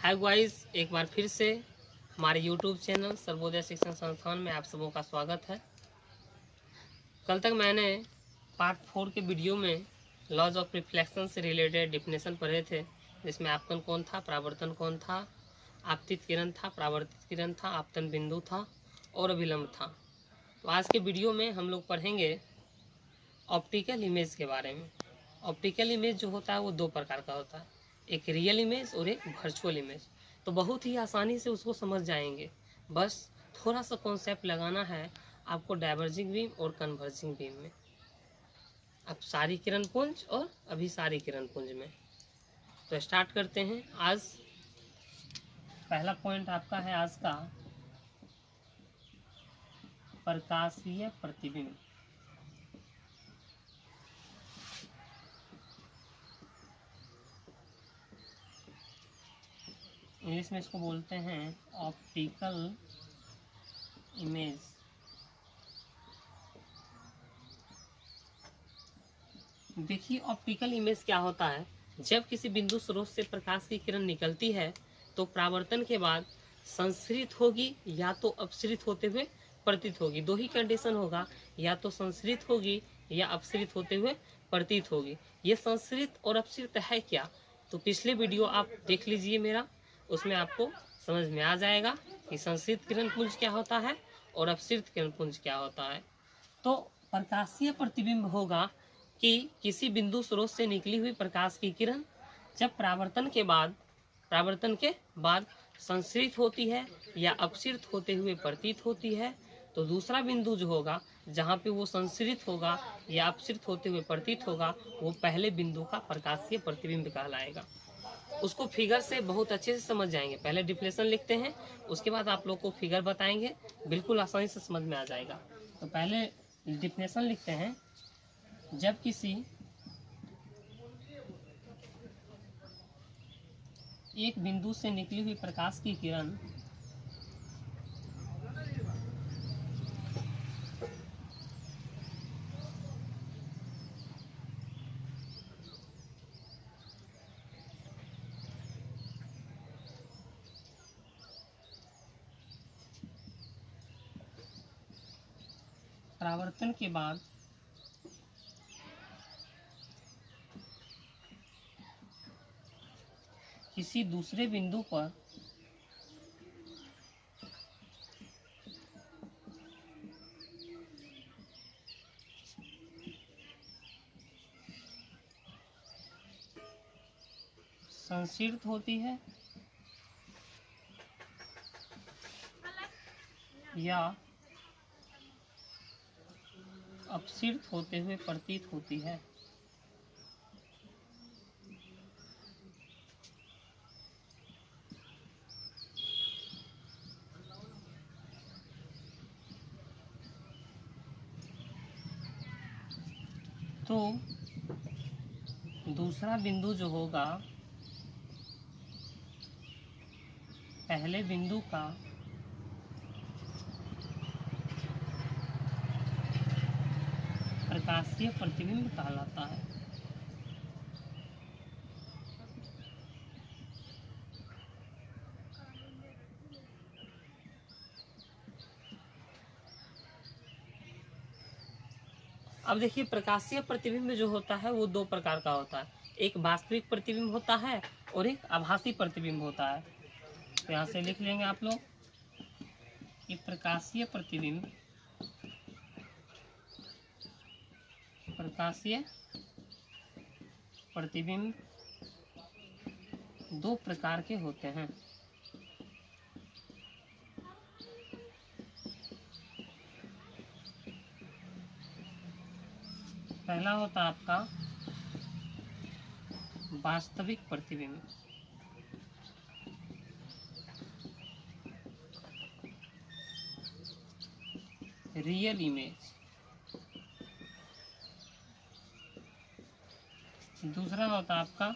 Hi guys, एक बार फिर से हमारे YouTube चैनल सर्वोदय शिक्षण संस्थान में आप सबों का स्वागत है। कल तक मैंने पार्ट 4 के वीडियो में लॉज ऑफ रिफ्लेक्शन से रिलेटेड डिफिनेशन पढ़े थे, जिसमें आपतन कौन था, परावर्तन कौन था, आपतित किरण था, परावर्तित किरण था, आपतन बिंदु था और अभिलंब था। तो आज के वीडियो में हम लोग पढ़ेंगे ऑप्टिकल इमेज के बारे में। ऑप्टिकल इमेज जो होता है वो दो प्रकार का होता है, एक रियल इमेज और एक वर्चुअल इमेज। तो बहुत ही आसानी से उसको समझ जाएंगे, बस थोड़ा सा कॉन्सेप्ट लगाना है आपको डाइवर्जिंग बीम और कन्वर्जिंग बीम में। अब सारी किरण पुंज और अभिसारी किरण पुंज में। तो स्टार्ट करते हैं। आज पहला पॉइंट आपका है आज का प्रकाशीय प्रतिबिंब। इंग्लिश में इसको बोलते हैं ऑप्टिकल इमेज। देखिए ऑप्टिकल इमेज क्या होता है। जब किसी बिंदु स्रोत से प्रकाश की किरण निकलती है तो परावर्तन के बाद संश्रित होगी या तो अपसरित होते हुए प्रतीत होगी। दो ही कंडीशन होगा, या तो संश्रित होगी या अपसरित होते हुए प्रतीत होगी। ये संश्रित और अपसरित है क्या, तो पिछले वीडियो आप देख लीजिए मेरा, उसमें आपको समझ में आ जाएगा कि संश्रित किरण पुंज क्या होता है और अपसरित किरण पुंज क्या होता है। तो प्रकाशीय प्रतिबिंब होगा कि किसी बिंदु स्रोत से निकली हुई प्रकाश की किरण जब परावर्तन के बाद संश्रित होती है या अपसरित होते हुए प्रतीत होती है, तो दूसरा बिंदु जो होगा जहाँ पे वो संश्रित होगा या अपसरित होते हुए प्रतीत होगा, वो पहले बिंदु का प्रकाशीय प्रतिबिंब कहलाएगा। उसको फिगर से बहुत अच्छे से समझ जाएंगे। पहले डिफिनेशन लिखते हैं, उसके बाद आप लोग को फिगर बताएंगे, बिल्कुल आसानी से समझ में आ जाएगा। तो पहले डिफिनेशन लिखते हैं। जब किसी एक बिंदु से निकली हुई प्रकाश की किरण परावर्तन के बाद किसी दूसरे बिंदु पर संश्रित होती है या अपसरित होते हुए प्रतीत होती है, तो दूसरा बिंदु जो होगा पहले बिंदु का प्रकाशीय प्रतिबिंब कहलाता है। अब देखिए प्रकाशीय प्रतिबिंब जो होता है वो दो प्रकार का होता है, एक वास्तविक प्रतिबिंब होता है और एक आभासी प्रतिबिंब होता है। तो यहाँ से लिख लेंगे आप लोग कि प्रकाशीय प्रतिबिंब दो प्रकार के होते हैं। पहला होता है आपका वास्तविक प्रतिबिंब, रियल इमेज। दूसरा होता है आपका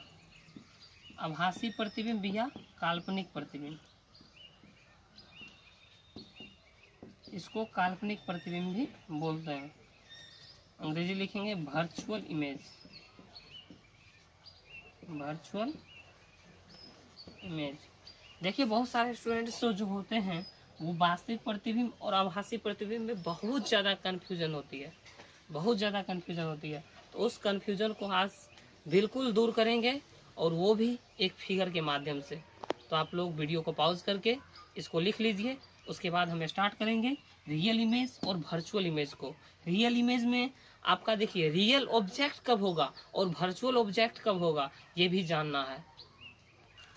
आभासी प्रतिबिंब या काल्पनिक प्रतिबिंब। इसको काल्पनिक प्रतिबिंब भी बोलते हैं। अंग्रेजी लिखेंगे वर्चुअल इमेज। देखिए बहुत सारे स्टूडेंट्स जो होते हैं वो वास्तविक प्रतिबिंब और आभासी प्रतिबिंब में बहुत ज़्यादा कन्फ्यूजन होती है, बहुत ज़्यादा कन्फ्यूजन होती है। तो उस कन्फ्यूजन को आज बिल्कुल दूर करेंगे, और वो भी एक फिगर के माध्यम से। तो आप लोग वीडियो को पॉज करके इसको लिख लीजिए, उसके बाद हम स्टार्ट करेंगे रियल इमेज और वर्चुअल इमेज को। रियल इमेज में आपका देखिए रियल ऑब्जेक्ट कब होगा और वर्चुअल ऑब्जेक्ट कब होगा ये भी जानना है।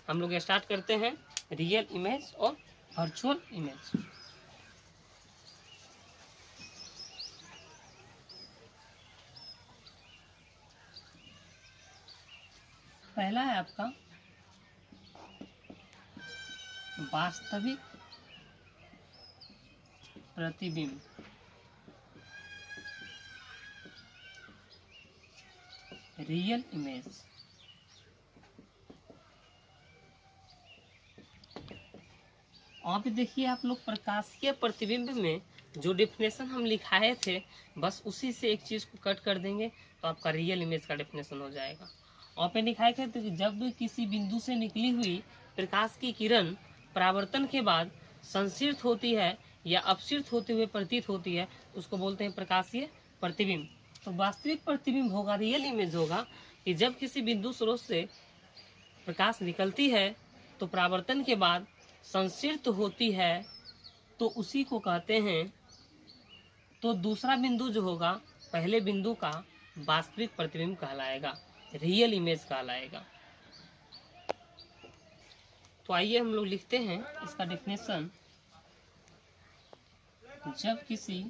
हम लोग स्टार्ट करते हैं रियल इमेज और वर्चुअल इमेज। पहला है आपका वास्तविक प्रतिबिंब। Real image. अब देखिए आप लोग प्रकाशीय प्रतिबिंब में जो डिफिनेशन हम लिखाए थे बस उसी से एक चीज को कट कर देंगे तो आपका रियल इमेज का डिफिनेशन हो जाएगा। और पे लिखाए थे तो जब किसी बिंदु से निकली हुई प्रकाश की किरण परावर्तन के बाद संसिर्त होती है या अपसृत होते हुए प्रतीत होती है उसको बोलते हैं प्रकाशीय प्रतिबिंब। तो वास्तविक प्रतिबिंब होगा, रियल इमेज होगा कि जब किसी बिंदु स्रोत से प्रकाश निकलती है तो परावर्तन के बाद संसिर्त होती है तो उसी को कहते हैं। तो दूसरा बिंदु जो होगा पहले बिंदु का वास्तविक प्रतिबिंब कहलाएगा, रियल इमेज कहलाएगा। तो आइए हम लोग लिखते हैं इसका डेफिनेशन। जब किसी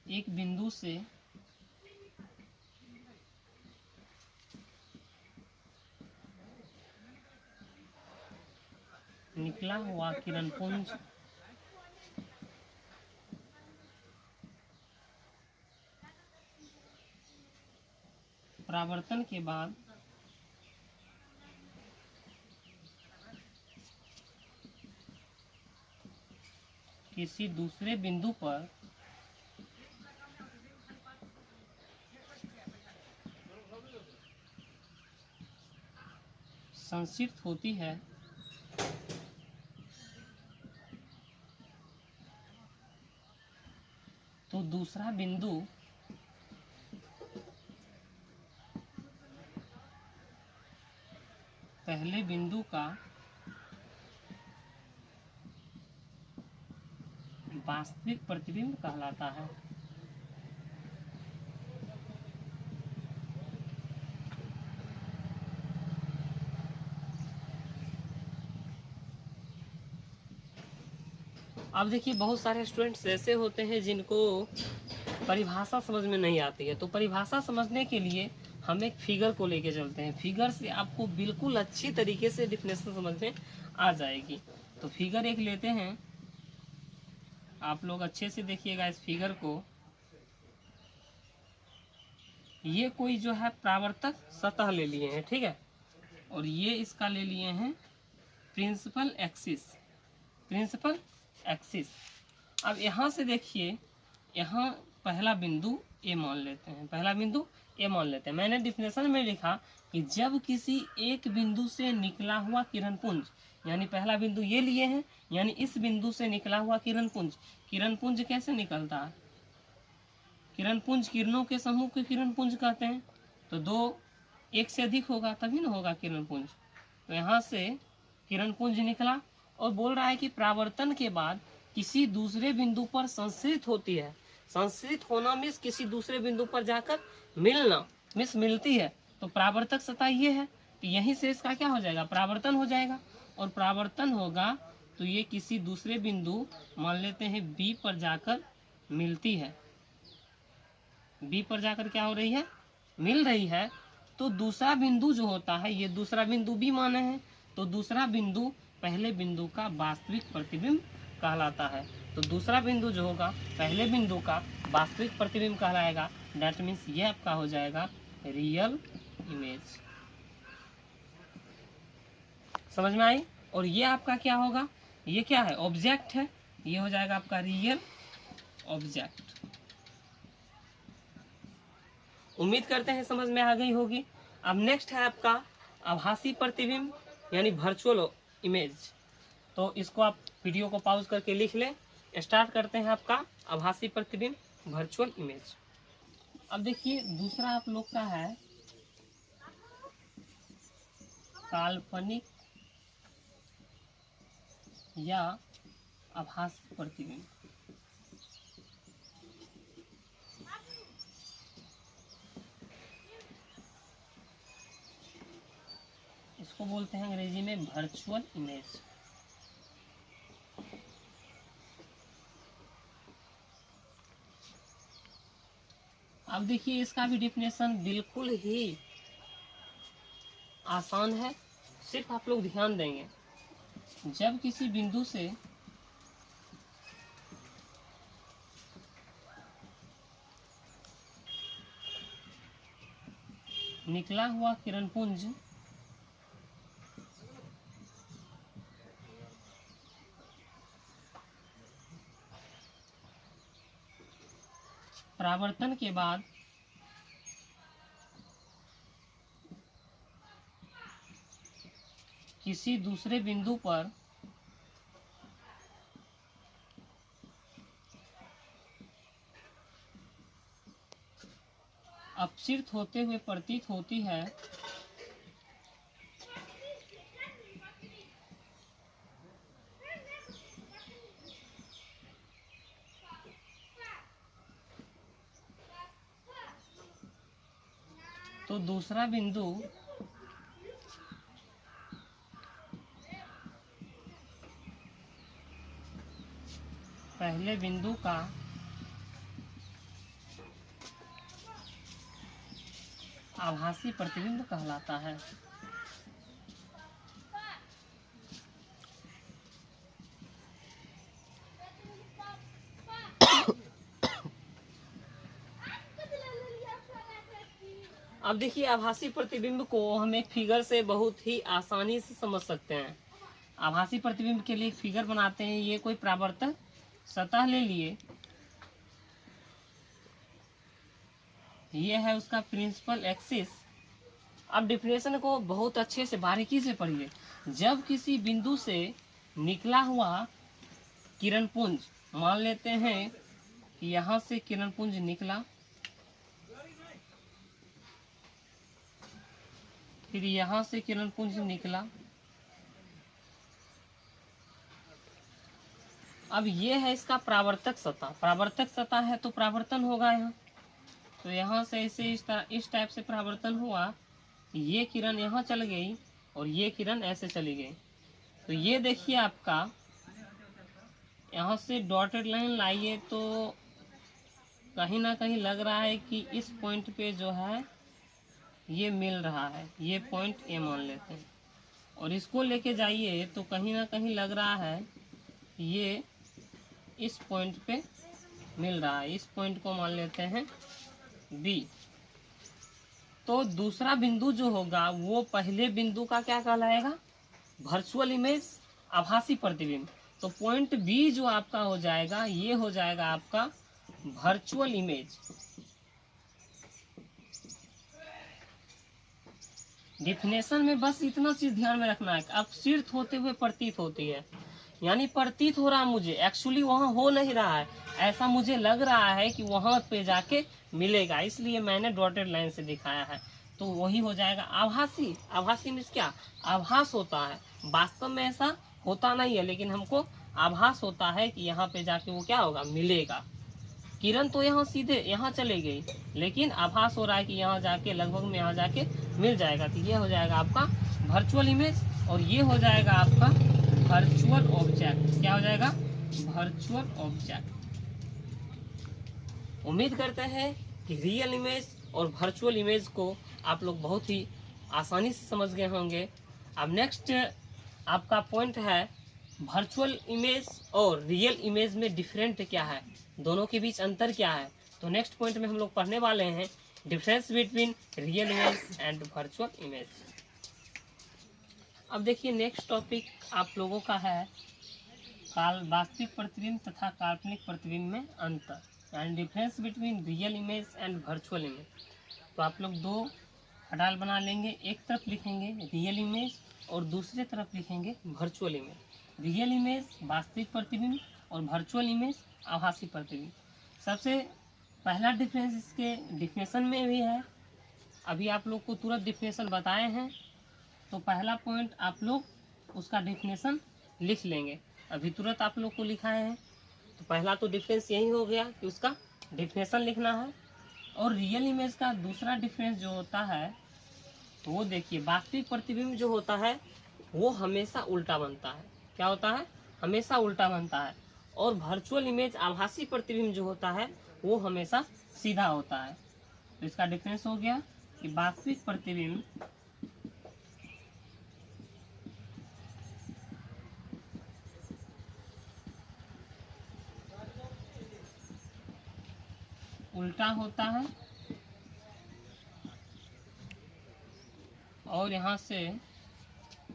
एक बिंदु से निकला हुआ किरणपुंज परावर्तन के बाद किसी दूसरे बिंदु पर संसिर्त होती है तो दूसरा बिंदु पहले बिंदु का वास्तविक प्रतिबिंब कहलाता है। अब देखिए बहुत सारे स्टूडेंट्स ऐसे होते हैं जिनको परिभाषा समझ में नहीं आती है, तो परिभाषा समझने के लिए हम एक फिगर को लेके चलते हैं। फिगर से आपको बिल्कुल अच्छी तरीके से डिफिनेशन समझ में आ जाएगी। तो फिगर एक लेते हैं, आप लोग अच्छे से देखिएगा इस फिगर को। ये कोई जो है परावर्तक सतह ले लिए हैं, ठीक है, और ये इसका ले लिए हैं प्रिंसिपल एक्सिस, प्रिंसिपल एक्सिस। अब यहाँ से देखिए, यहाँ पहला बिंदु ए मान लेते हैं, पहला बिंदु ए मान लेते हैं। मैंने डिफिनेशन में लिखा कि जब किसी एक बिंदु से निकला हुआ किरणपुंज, यानी पहला बिंदु ये लिए हैं, यानी इस बिंदु से निकला हुआ किरणपुंज। किरणपुंज कैसे निकलता है? किरणपुंज किरणों के समूह को किरणपुंज कहते हैं। तो दो एक से अधिक होगा तभी ना होगा किरणपुंज। तो यहाँ से किरणपुंज निकला और बोल रहा है कि परावर्तन के बाद किसी दूसरे बिंदु पर संश्रित होती है। संश्रित होना मीन्स किसी दूसरे बिंदु पर जाकर मिलना, मीन्स मिलती है। तो परावर्तक सतह ये है, तो यहीं से इसका क्या हो जाएगा? परावर्तन हो जाएगा। और परावर्तन होगा तो ये किसी दूसरे बिंदु मान लेते हैं बी पर जाकर मिलती है। बी पर जाकर क्या हो रही है? मिल रही है। तो दूसरा बिंदु जो होता है, ये दूसरा बिंदु बी माने हैं, तो दूसरा बिंदु पहले बिंदु का वास्तविक प्रतिबिंब कहलाता है। तो दूसरा बिंदु जो होगा पहले बिंदु का वास्तविक प्रतिबिंब कहलाएगा। दैट मीन्स ये आपका हो जाएगा रियल इमेज। समझ में आई? और ये आपका क्या होगा? ये क्या है? ऑब्जेक्ट है। ये हो जाएगा आपका रियल ऑब्जेक्ट। उम्मीद करते हैं समझ में आ गई होगी। अब नेक्स्ट है आपका आभासी प्रतिबिंब यानी वर्चुअल इमेज। तो इसको आप वीडियो को पॉज करके लिख लें। स्टार्ट करते हैं आपका आभासी प्रतिबिंब वर्चुअल इमेज। अब देखिए दूसरा आप लोग का है काल्पनिक या आभासी प्रतिबिंब। इसको बोलते हैं अंग्रेजी में वर्चुअल इमेज। अब देखिए इसका भी डिफिनेशन बिल्कुल ही आसान है, सिर्फ आप लोग ध्यान देंगे। जब किसी बिंदु से निकला हुआ किरणपुंज परावर्तन के बाद किसी दूसरे बिंदु पर अपसृत होते हुए प्रतीत होती है, तो दूसरा बिंदु पहले बिंदु का आभासी प्रतिबिंब कहलाता है। अब देखिए आभासी प्रतिबिंब को हम एक फिगर से बहुत ही आसानी से समझ सकते हैं। आभासी प्रतिबिंब के लिए एक फिगर बनाते हैं। ये कोई परावर्तक सतह ले लिए, ये है उसका प्रिंसिपल एक्सिस। अब डिफिनेशन को बहुत अच्छे से बारीकी से पढ़िए। जब किसी बिंदु से निकला हुआ किरणपुंज, मान लेते हैं कि यहाँ से किरणपुंज निकला, फिर यहाँ से किरणपुंज निकला, अब ये है इसका परावर्तक सतह। परावर्तक सतह है तो परावर्तन होगा यहाँ, तो यहाँ से ऐसे इस टाइप से परावर्तन हुआ। ये किरण यहाँ चल गई और ये किरण ऐसे चली गई। तो ये देखिए आपका यहाँ से डॉटेड लाइन लाइए तो कहीं ना कहीं लग रहा है कि इस पॉइंट पे जो है ये मिल रहा है, ये पॉइंट ए मान लेते हैं। और इसको लेके जाइए तो कहीं ना कहीं लग रहा है ये इस पॉइंट पे मिल रहा है। इस पॉइंट को मान लेते हैं बी। तो दूसरा बिंदु जो होगा वो पहले बिंदु का क्या कहलाएगा? वर्चुअल इमेज, आभासी प्रतिबिंब। तो पॉइंट बी जो आपका हो जाएगा ये हो जाएगा आपका वर्चुअल इमेज। डिफिनेशन में बस इतना चीज ध्यान में रखना है, अपसृत होते हुए प्रतीत होती है, यानी प्रतीत हो रहा मुझे, एक्चुअली वहां हो नहीं रहा है, ऐसा मुझे लग रहा है कि वहां पे जाके मिलेगा, इसलिए मैंने डॉटेड लाइन से दिखाया है। तो वही हो जाएगा आभासी। आभासी मीन्स क्या? आभास होता है, वास्तव में ऐसा होता नहीं है, लेकिन हमको आभास होता है कि यहाँ पे जाके वो क्या होगा, मिलेगा। किरण तो यहाँ सीधे यहाँ चले गई, लेकिन आभास हो रहा है कि यहाँ जाके लगभग में यहाँ जाके मिल जाएगा। तो ये हो जाएगा आपका वर्चुअल इमेज और ये हो जाएगा आपका वर्चुअल ऑब्जेक्ट। क्या हो जाएगा? Virtual object. उम्मीद करते हैं कि रियल इमेज और वर्चुअल इमेज को आप लोग बहुत ही आसानी से समझ गए होंगे। अब नेक्स्ट आपका पॉइंट है वर्चुअल इमेज और रियल इमेज में डिफरेंट क्या है, दोनों के बीच अंतर क्या है। तो नेक्स्ट पॉइंट में हम लोग पढ़ने वाले हैं difference between real image and virtual image. अब देखिए नेक्स्ट टॉपिक आप लोगों का है वास्तविक प्रतिबिंब तथा काल्पनिक प्रतिबिंब में अंतर, and difference between real image and virtual image. तो आप लोग दो खटाल बना लेंगे। एक तरफ लिखेंगे रियल इमेज और दूसरे तरफ लिखेंगे वर्चुअल इमेज। रियल इमेज वास्तविक प्रतिबिंब और वर्चुअल इमेज आभासी प्रतिबिंब। सबसे पहला डिफरेंस इसके डिफिनेशन में भी है, अभी आप लोग को तुरंत डिफिनेशन बताए हैं, तो पहला पॉइंट आप लोग उसका डिफिनेशन लिख लेंगे। अभी तुरंत आप लोग को लिखा है, तो पहला तो डिफरेंस यही हो गया कि उसका डिफिनेशन लिखना है। और रियल इमेज का दूसरा डिफरेंस जो होता है, तो वो देखिए, वास्तविक प्रतिबिंब जो होता है वो हमेशा उल्टा बनता है। क्या होता है? हमेशा उल्टा बनता है। और वर्चुअल इमेज आभासी प्रतिबिंब जो होता है वो हमेशा सीधा होता है। तो इसका डिफरेंस हो गया कि वास्तविक प्रतिबिंब उल्टा होता है और यहाँ से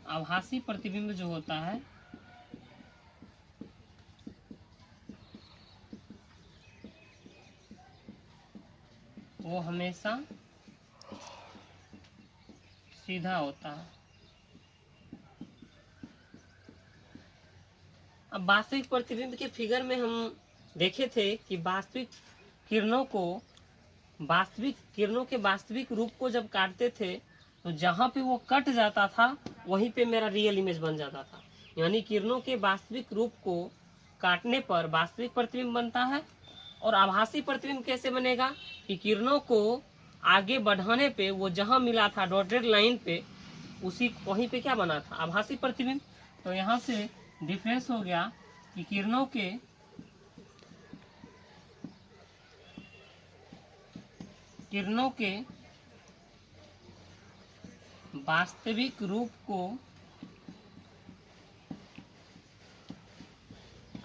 आभासी प्रतिबिंब जो होता है वो हमेशा सीधा होता है। अब वास्तविक प्रतिबिंब के फिगर में हम देखे थे कि वास्तविक किरणों के वास्तविक रूप को जब काटते थे तो जहाँ पे वो कट जाता था वहीं पे मेरा रियल इमेज बन जाता था। यानी किरणों के वास्तविक रूप को काटने पर वास्तविक प्रतिबिंब बनता है। और आभासी प्रतिबिंब कैसे बनेगा कि किरणों को आगे बढ़ाने पे वो जहाँ मिला था डॉटेड लाइन पे, उसी वहीं पे क्या बना था? आभासी प्रतिबिंब। तो यहाँ से डिफरेंस हो गया कि किरणों के वास्तविक रूप को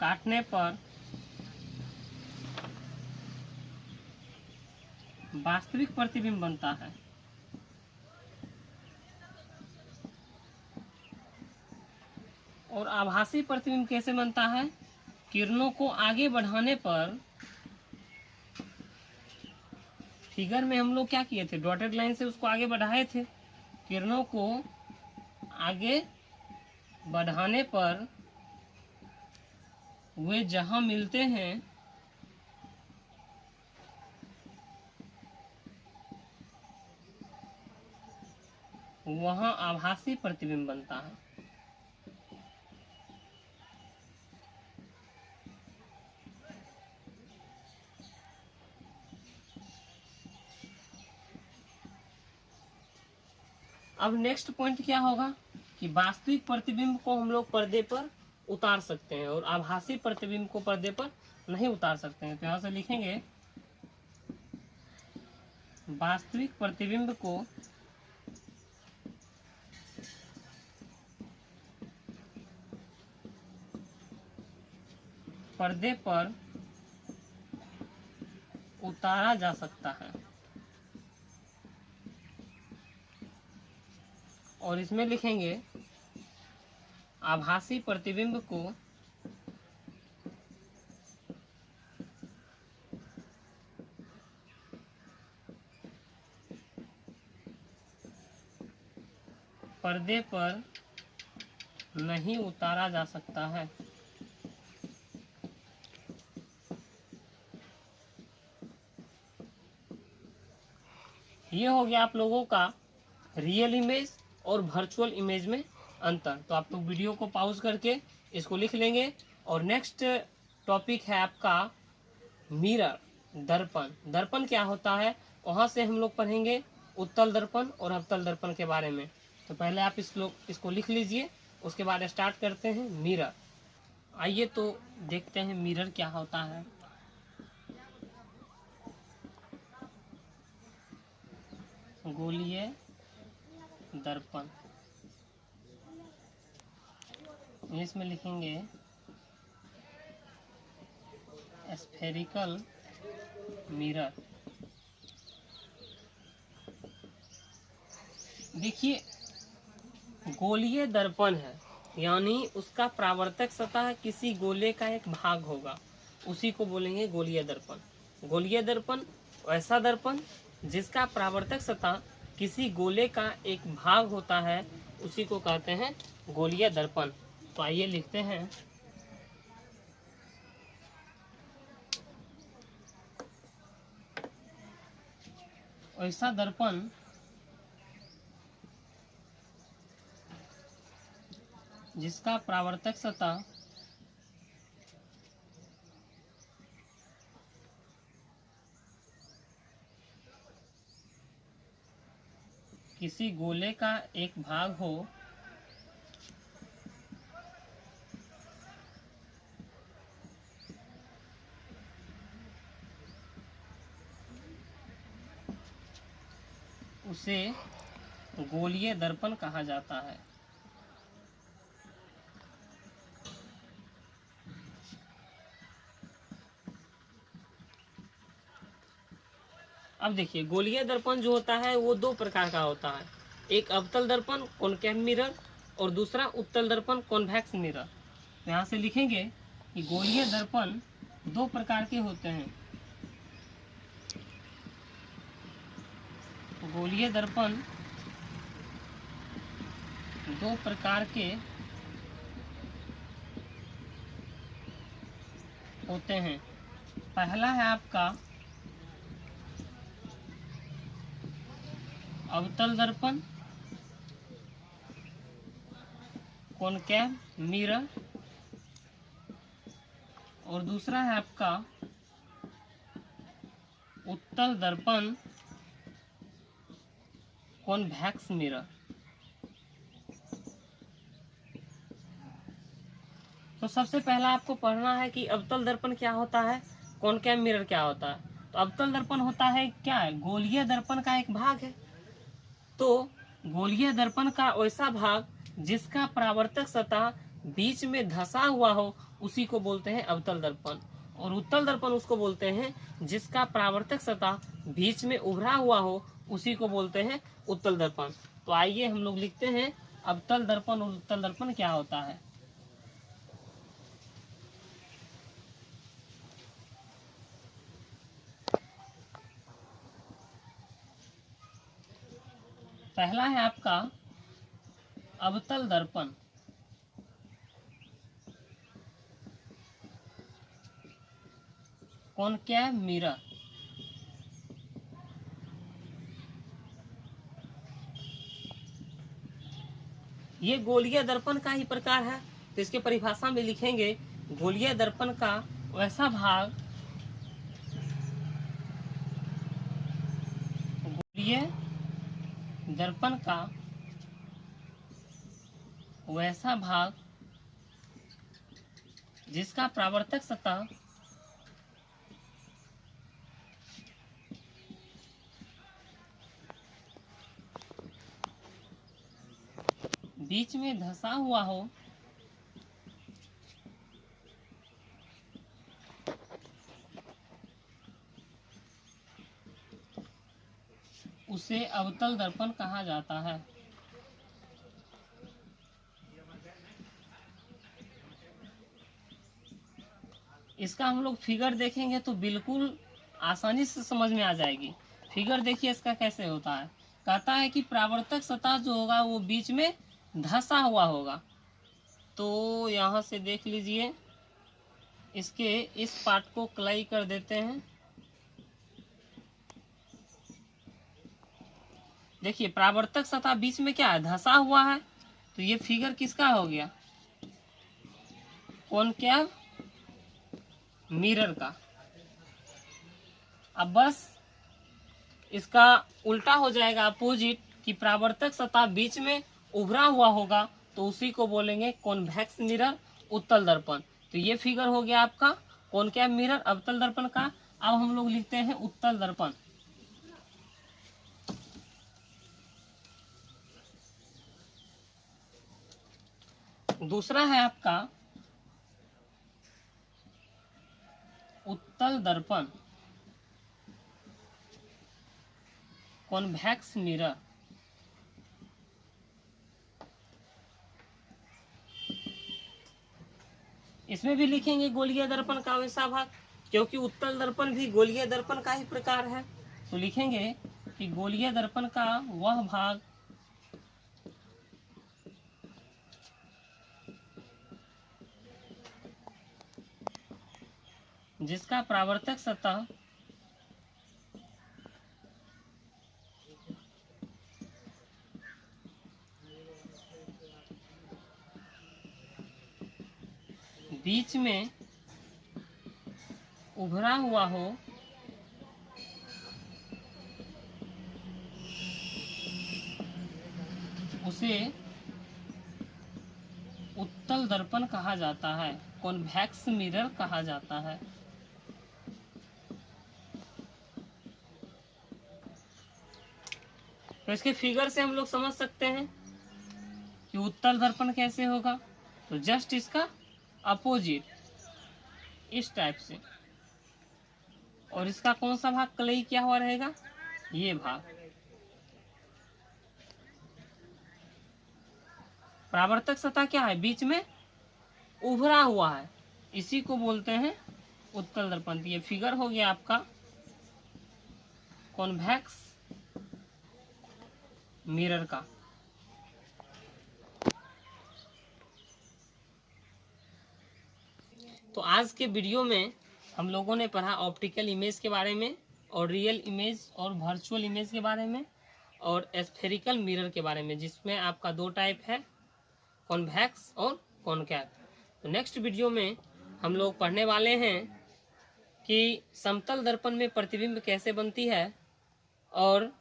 काटने पर वास्तविक प्रतिबिंब बनता है। और आभासी प्रतिबिंब कैसे बनता है? किरणों को आगे बढ़ाने पर, फिगर में हम लोग क्या किए थे? डॉटेड लाइन से उसको आगे बढ़ाए थे। किरणों को आगे बढ़ाने पर वे जहां मिलते हैं वहां आभासी प्रतिबिंब बनता है। अब नेक्स्ट पॉइंट क्या होगा कि वास्तविक प्रतिबिंब को हम लोग पर्दे पर उतार सकते हैं और आभासी प्रतिबिंब को पर्दे पर नहीं उतार सकते हैं। तो यहाँ से लिखेंगे वास्तविक प्रतिबिंब को पर्दे पर उतारा जा सकता है। और इसमें लिखेंगे आभासी प्रतिबिंब को पर्दे पर नहीं उतारा जा सकता है। ये हो गया आप लोगों का रियल इमेज और वर्चुअल इमेज में अंतर। तो आप लोग वीडियो को पॉज करके इसको लिख लेंगे। और नेक्स्ट टॉपिक है आपका मिरर, दर्पण। दर्पण क्या होता है वहाँ से हम लोग पढ़ेंगे उत्तल दर्पण और अवतल दर्पण के बारे में। तो पहले आप इसको लिख लीजिए, उसके बाद स्टार्ट करते हैं मिरर। आइए तो देखते हैं मिरर क्या होता है। गोलीय दर्पण, इंग्लिश में लिखेंगे स्फेरिकल मिरर। देखिए, गोलीय दर्पण है यानी उसका परावर्तक सतह किसी गोले का एक भाग होगा, उसी को बोलेंगे गोलीय दर्पण। गोलीय दर्पण ऐसा दर्पण जिसका परावर्तक सतह किसी गोले का एक भाग होता है उसी को कहते हैं गोलीय दर्पण। तो आइए लिखते हैं, ऐसा दर्पण जिसका परावर्तक सतह किसी गोले का एक भाग हो उसे गोलीय दर्पण कहा जाता है। अब देखिए, गोलीय दर्पण जो होता है वो दो प्रकार का होता है, एक अवतल दर्पण कॉनकेव मिरर और दूसरा उत्तल दर्पण कॉन्वेक्स मिरर। तो यहाँ से लिखेंगे कि गोलीय दर्पण दो प्रकार के होते हैं। गोलीय दर्पण दो प्रकार के होते हैं। पहला है आपका अवतल दर्पण कॉनकेव मिरर और दूसरा है आपका उत्तल दर्पण कॉन्वेक्स मिरर। तो सबसे पहला आपको पढ़ना है कि अवतल दर्पण क्या होता है, कॉनकेव मिरर क्या होता है। तो अवतल दर्पण होता है क्या है, गोलीय दर्पण का एक भाग है। तो गोलीय दर्पण का वैसा भाग जिसका परावर्तक सतह बीच में धंसा हुआ हो उसी को बोलते हैं अवतल दर्पण, और उत्तल दर्पण उसको बोलते हैं जिसका परावर्तक सतह बीच में उभरा हुआ हो उसी को बोलते हैं उत्तल दर्पण। तो आइए हम लोग लिखते हैं अवतल दर्पण और उत्तल दर्पण क्या होता है। पहला है आपका अवतल दर्पण कॉनकेव मिरर। ये गोलीय दर्पण का ही प्रकार है। तो इसके परिभाषा में लिखेंगे गोलीय दर्पण का वैसा भाग गोलीय दर्पण का वैसा भाग जिसका परावर्तक सतह बीच में धंसा हुआ हो उसे अवतल दर्पण कहा जाता है। इसका हम लोग फिगर देखेंगे तो बिल्कुल आसानी से समझ में आ जाएगी। फिगर देखिए इसका कैसे होता है। कहता है कि परावर्तक सतह जो होगा वो बीच में धंसा हुआ होगा। तो यहाँ से देख लीजिए, इसके इस पार्ट को क्लाई कर देते हैं। देखिए परावर्तक सतह बीच में क्या है, धंसा हुआ है। तो ये फिगर किसका हो गया, कॉनकेव मिरर का। अब बस इसका उल्टा हो जाएगा, अपोजिट, कि परावर्तक सतह बीच में उभरा हुआ होगा तो उसी को बोलेंगे कॉन्वेक्स मिरर, उत्तल दर्पण। तो ये फिगर हो गया आपका कॉनकेव मिरर, अवतल दर्पण का। अब हम लोग लिखते हैं उत्तल दर्पण। दूसरा है आपका उत्तल दर्पण कॉन्वेक्स मिरर। इसमें भी लिखेंगे गोलीय दर्पण का वैसा भाग, क्योंकि उत्तल दर्पण भी गोलीय दर्पण का ही प्रकार है। तो लिखेंगे कि गोलीय दर्पण का वह भाग जिसका परावर्तक सतह बीच में उभरा हुआ हो उसे उत्तल दर्पण कहा जाता है, कॉन्वेक्स मिरर कहा जाता है। तो इसके फिगर से हम लोग समझ सकते हैं कि उत्तल दर्पण कैसे होगा। तो जस्ट इसका अपोजिट इस टाइप से, और इसका कौन सा भाग कलई क्या हुआ रहेगा, ये भाग। परावर्तक सतह क्या है, बीच में उभरा हुआ है, इसी को बोलते हैं उत्तल दर्पण। ये फिगर हो गया आपका कॉन्वेक्स मिरर का। तो आज के वीडियो में हम लोगों ने पढ़ा ऑप्टिकल इमेज के बारे में, और रियल इमेज और वर्चुअल इमेज के बारे में, और स्फेरिकल मिरर के बारे में, जिसमें आपका दो टाइप है, कॉन्वेक्स और कॉनकैव। तो नेक्स्ट वीडियो में हम लोग पढ़ने वाले हैं कि समतल दर्पण में प्रतिबिंब कैसे बनती है, और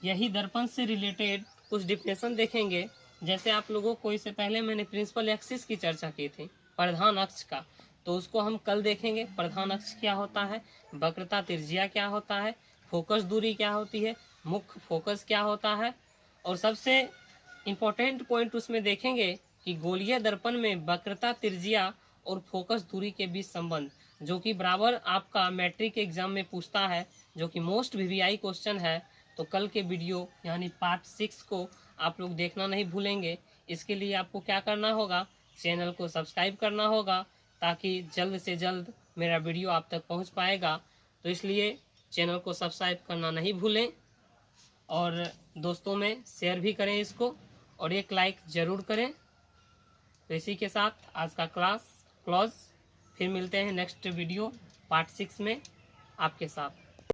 यही दर्पण से रिलेटेड कुछ डिफिनेशन देखेंगे। जैसे आप लोगों को इससे पहले मैंने प्रिंसिपल एक्सिस की चर्चा की थी, प्रधान अक्ष का, तो उसको हम कल देखेंगे। प्रधान अक्ष क्या होता है, वक्रता त्रिज्या क्या होता है, फोकस दूरी क्या होती है, मुख्य फोकस क्या होता है, और सबसे इम्पोर्टेंट पॉइंट उसमें देखेंगे कि गोलीय दर्पण में वक्रता त्रिज्या और फोकस दूरी के बीच संबंध, जो कि बराबर आपका मैट्रिक एग्जाम में पूछता है, जो कि मोस्ट वीवीआई क्वेश्चन है। तो कल के वीडियो यानी पार्ट 6 को आप लोग देखना नहीं भूलेंगे। इसके लिए आपको क्या करना होगा, चैनल को सब्सक्राइब करना होगा, ताकि जल्द से जल्द मेरा वीडियो आप तक पहुंच पाएगा। तो इसलिए चैनल को सब्सक्राइब करना नहीं भूलें, और दोस्तों में शेयर भी करें इसको, और एक लाइक ज़रूर करें। तो इसी के साथ आज का क्लास क्लोज। फिर मिलते हैं नेक्स्ट वीडियो पार्ट 6 में आपके साथ।